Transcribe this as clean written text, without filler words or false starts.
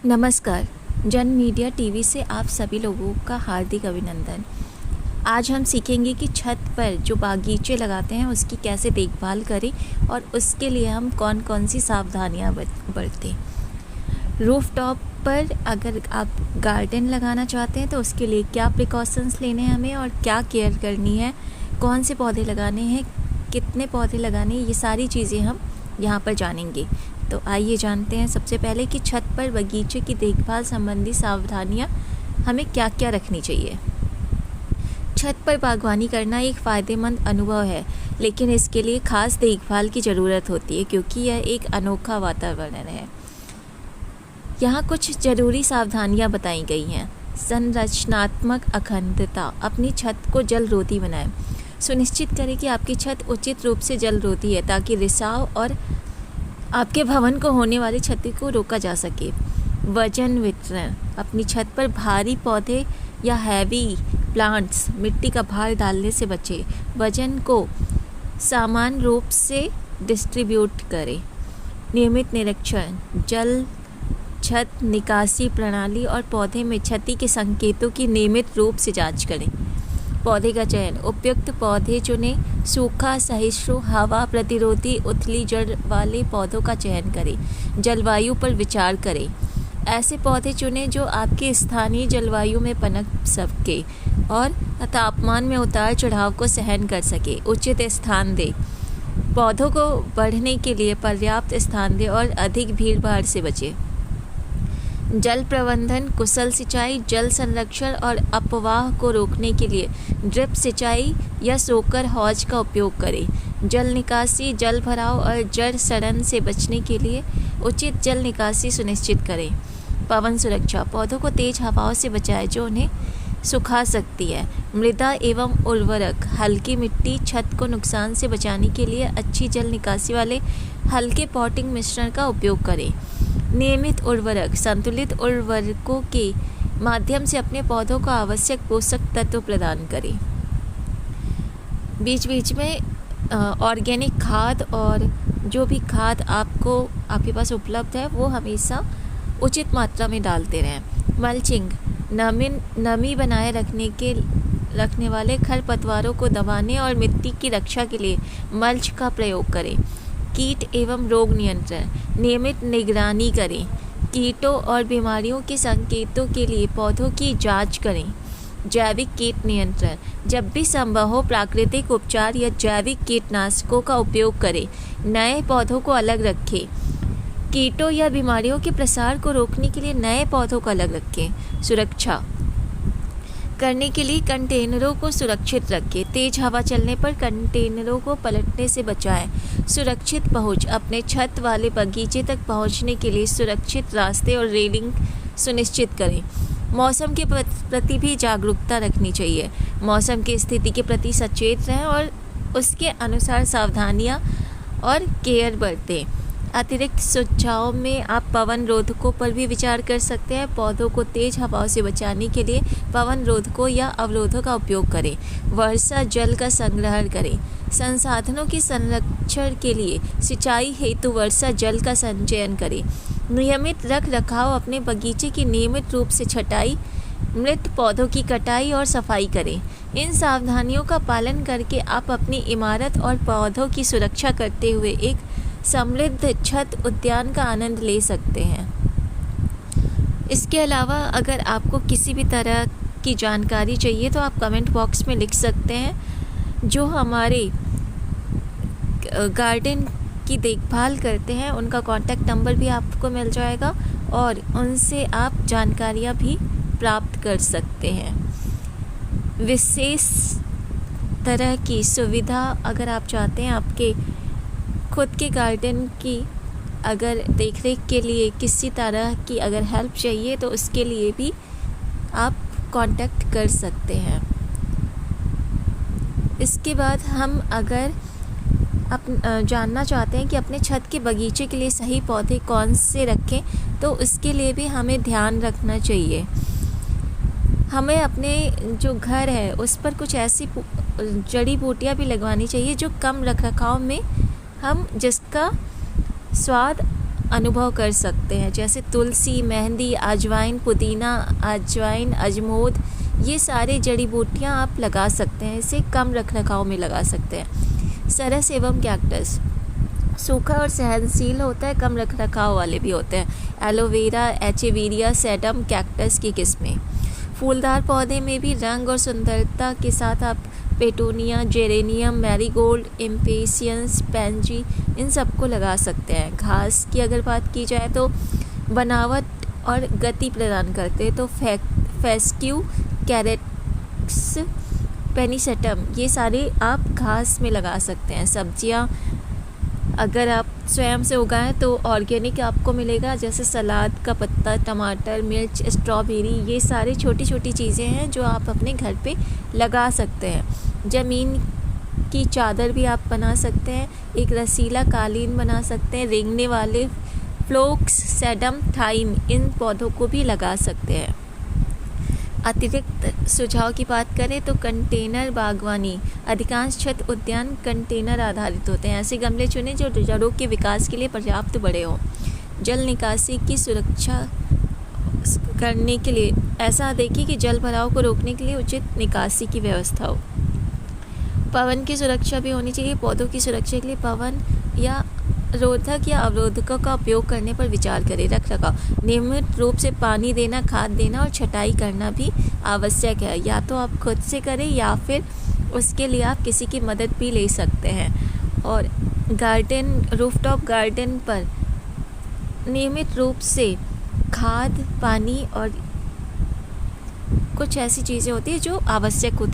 नमस्कार। जन media TV से आप सभी लोगों का हार्दिक अभिनंदन। आज हम सीखेंगे कि छत पर जो बागीचे लगाते हैं उसकी कैसे देखभाल करें और उसके लिए हम कौन कौन सी सावधानियां बरतें। रूफटॉप पर अगर आप गार्डन लगाना चाहते हैं तो उसके लिए क्या प्रिकॉशंस लेने हैं हमें और क्या केयर करनी है, कौन से पौधे लगाने हैं, कितने पौधे लगाने हैं, ये सारी चीज़ें हम यहाँ पर जानेंगे। तो आइए जानते हैं सबसे पहले कि छत पर बगीचे की देखभाल संबंधी सावधानियां हमें क्या क्या रखनी चाहिए। छत पर बागवानी करना एक फ़ायदेमंद अनुभव है, लेकिन इसके लिए खास देखभाल की ज़रूरत होती है क्योंकि यह एक अनोखा वातावरण है। यहाँ कुछ ज़रूरी सावधानियां बताई गई हैं। संरचनात्मक अखंडता, अपनी छत को जलरोधी बनाएं। सुनिश्चित करें कि आपकी छत उचित रूप से जलरोधी है ताकि रिसाव और आपके भवन को होने वाली क्षति को रोका जा सके। वजन वितरण, अपनी छत पर भारी पौधे या हैवी प्लांट्स मिट्टी का भार डालने से बचें। वजन को समान रूप से डिस्ट्रीब्यूट करें। नियमित निरीक्षण, जल, छत निकासी प्रणाली और पौधे में क्षति के संकेतों की नियमित रूप से जांच करें। पौधे का चयन, उपयुक्त पौधे चुनें। सूखा सहिष्णु, हवा प्रतिरोधी, उथली जड़ वाले पौधों का चयन करें। जलवायु पर विचार करें, ऐसे पौधे चुनें जो आपके स्थानीय जलवायु में पनप सके और तापमान में उतार चढ़ाव को सहन कर सके। उचित स्थान दें, पौधों को बढ़ने के लिए पर्याप्त स्थान दें और अधिक भीड़ भाड़ से बचें। जल प्रबंधन, कुशल सिंचाई, जल संरक्षण और अपवाह को रोकने के लिए ड्रिप सिंचाई या सोकर हौज का उपयोग करें। जल निकासी, जल भराव और जड़ सड़न से बचने के लिए उचित जल निकासी सुनिश्चित करें। पवन सुरक्षा, पौधों को तेज हवाओं से बचाएं जो उन्हें सुखा सकती है। मृदा एवं उर्वरक, हल्की मिट्टी, छत को नुकसान से बचाने के लिए अच्छी जल निकासी वाले हल्के पॉटिंग मिश्रण का उपयोग करें। नियमित उर्वरक, संतुलित उर्वरकों के माध्यम से अपने पौधों को आवश्यक पोषक तत्व प्रदान करें। बीच बीच में ऑर्गेनिक खाद और जो भी खाद आपके पास उपलब्ध है वो हमेशा उचित मात्रा में डालते रहें। मल्चिंग, नमी बनाए रखने वाले खरपतवारों को दबाने और मिट्टी की रक्षा के लिए मल्च का प्रयोग करें। कीट एवं रोग नियंत्रण, नियमित निगरानी करें। कीटों और बीमारियों के संकेतों के लिए पौधों की जांच करें। जैविक कीट नियंत्रण, जब भी संभव हो प्राकृतिक उपचार या जैविक कीटनाशकों का उपयोग करें। नए पौधों को अलग रखें। कीटों या बीमारियों के प्रसार को रोकने के लिए नए पौधों को अलग रखें। सुरक्षा करने के लिए कंटेनरों को सुरक्षित रखें। तेज हवा चलने पर कंटेनरों को पलटने से बचाएं। सुरक्षित पहुंच, अपने छत वाले बगीचे तक पहुंचने के लिए सुरक्षित रास्ते और रेलिंग सुनिश्चित करें। मौसम के प्रति भी जागरूकता रखनी चाहिए। मौसम की स्थिति के प्रति सचेत रहें और उसके अनुसार सावधानियां और केयर बरतें। अतिरिक्त सुझाव में आप पवन रोधकों पर भी विचार कर सकते हैं। पौधों को तेज हवाओं से बचाने के लिए पवन रोधकों या अवरोधों का उपयोग करें। वर्षा जल का संग्रह करें। संसाधनों के संरक्षण के लिए सिंचाई हेतु वर्षा जल का संचयन करें। नियमित रख रखाव, अपने बगीचे की नियमित रूप से छटाई, मृत पौधों की कटाई और सफाई करें। इन सावधानियों का पालन करके आप अपनी इमारत और पौधों की सुरक्षा करते हुए एक समृद्ध छत उद्यान का आनंद ले सकते हैं। इसके अलावा अगर आपको किसी भी तरह की जानकारी चाहिए तो आप कमेंट बॉक्स में लिख सकते हैं। जो हमारे गार्डन की देखभाल करते हैं उनका कॉन्टैक्ट नंबर भी आपको मिल जाएगा और उनसे आप जानकारियाँ भी प्राप्त कर सकते हैं। विशेष तरह की सुविधा अगर आप चाहते हैं, आपके खुद के गार्डन की अगर देखरेख के लिए किसी तरह की अगर हेल्प चाहिए तो उसके लिए भी आप कांटेक्ट कर सकते हैं। इसके बाद हम अगर जानना चाहते हैं कि अपने छत के बगीचे के लिए सही पौधे कौन से रखें तो उसके लिए भी हमें ध्यान रखना चाहिए। हमें अपने जो घर है उस पर कुछ ऐसी जड़ी बूटियाँ भी लगवानी चाहिए जो कम रखरखाव में हम जिसका स्वाद अनुभव कर सकते हैं, जैसे तुलसी, मेहंदी, अजवाइन, पुदीना, अजवाइन, अजमोद, ये सारे जड़ी बूटियाँ आप लगा सकते हैं। इसे कम रखरखाव में लगा सकते हैं। सरस एवं कैक्टस सूखा और सहनशील होता है, कम रखरखाव वाले भी होते हैं। एलोवेरा, एचेवेरिया, सेडम कैक्टस की किस्में। फूलदार पौधे में भी रंग और सुंदरता के साथ आप पेटूनिया, जेरेनियम, मैरीगोल्ड, इम्पेशियंस, पेंजी, इन सबको लगा सकते हैं। घास की अगर बात की जाए तो बनावट और गति प्रदान करते हैं, तो फेस्क्यू, कैरेट्स, पेनिसेटम, ये सारे आप घास में लगा सकते हैं। सब्जियां अगर आप स्वयं से उगाएं तो ऑर्गेनिक आपको मिलेगा, जैसे सलाद का पत्ता, टमाटर, मिर्च, स्ट्रॉबेरी, ये सारी छोटी छोटी चीज़ें हैं जो आप अपने घर पे लगा सकते हैं। ज़मीन की चादर भी आप बना सकते हैं, एक रसीला कालीन बना सकते हैं। रेंगने वाले फ्लोक्स, सेडम, थाइम, इन पौधों को भी लगा सकते हैं। अतिरिक्त सुझाव की बात करें तो कंटेनर बागवानी। अधिकांश छत उद्यान कंटेनर आधारित होते हैं। ऐसे गमले चुनें जो जड़ों के विकास के लिए पर्याप्त बड़े हों। जल निकासी की सुरक्षा करने के लिए ऐसा देखिए कि जल भराव को रोकने के लिए उचित निकासी की व्यवस्था हो। पवन की सुरक्षा भी होनी चाहिए। पौधों की सुरक्षा के लिए पवन या रोधक या अवरोधकों का उपयोग करने पर विचार करें। रखरखाव नियमित रूप से पानी देना, खाद देना और छटाई करना भी आवश्यक है। या तो आप खुद से करें या फिर उसके लिए आप किसी की मदद भी ले सकते हैं। और गार्डन, रूफटॉप गार्डन पर नियमित रूप से खाद, पानी और कुछ ऐसी चीज़ें होती हैं जो आवश्यक होती हैं।